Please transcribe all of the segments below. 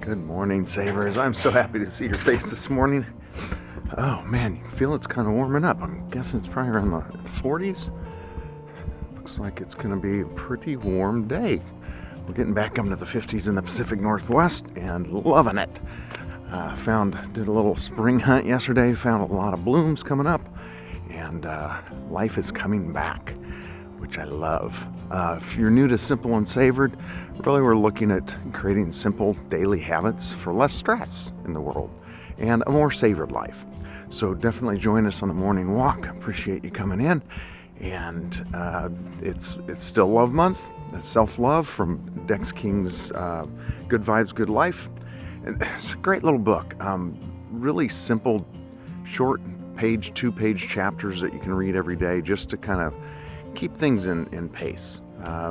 Good morning, Savers. I'm so happy to see your face this morning. Oh man, you feel it's kind of warming up. I'm guessing it's probably around the 40s. Looks like it's going to be a pretty warm day. We're getting back up into the 50s in the Pacific Northwest and loving it. Did a little spring hunt yesterday, found a lot of blooms coming up, and life is coming back, which I love. If you're new to Simple and Savored, really we're looking at creating simple daily habits for less stress in the world and a more savored life. So definitely join us on the morning walk. Appreciate you coming in. And it's still Love Month. That's self-love from Dex King's Good Vibes, Good Life. And it's a great little book. Really simple, short page, 2-page chapters that you can read every day just to kind of keep things in pace.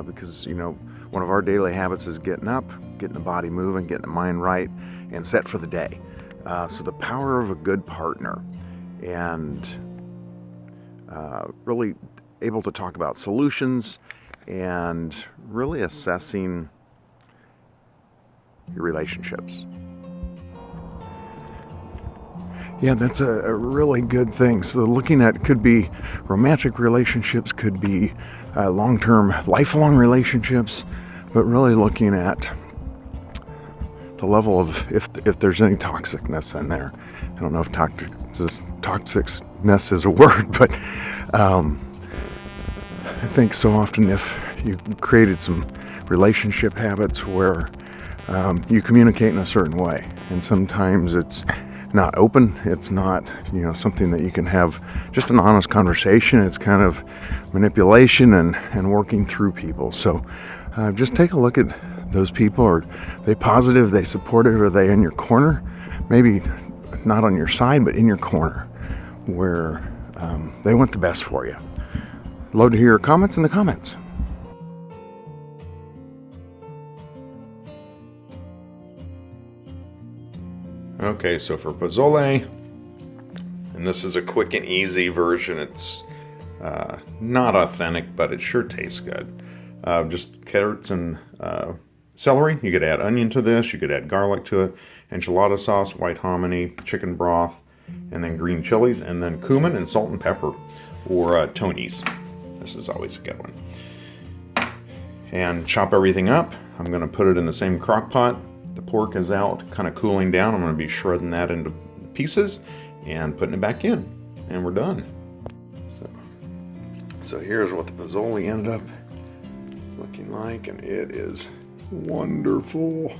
Because, you know, one of our daily habits is getting up, getting the body moving, getting the mind right, and set for the day. So the power of a good partner, and really able to talk about solutions and really assessing your relationships. Yeah, that's a really good thing. So looking at, could be romantic relationships, could be long-term, lifelong relationships, but really looking at the level of if there's any toxicness in there. I don't know if toxicness is a word, but I think so often if you've created some relationship habits where you communicate in a certain way, and sometimes it's not open, it's not, you know, something that you can have just an honest conversation. It's kind of manipulation and working through people. So just take a look at those people. Are they positive, are they supportive, are they in your corner? Maybe not on your side, but in your corner, where they want the best for you. Love to hear your comments in the comments. Okay, so for pozole, and this is a quick and easy version. It's not authentic, but it sure tastes good. Just carrots and celery. You could add onion to this. You could add garlic to it. Enchilada sauce, white hominy, chicken broth, and then green chilies, and then cumin and salt and pepper, or Tony's. This is always a good one. And chop everything up. I'm going to put it in the same crock pot. The pork is out, kind of cooling down. I'm going to be shredding that into pieces and putting it back in, and we're done. So here's what the pozole ended up looking like, and it is wonderful.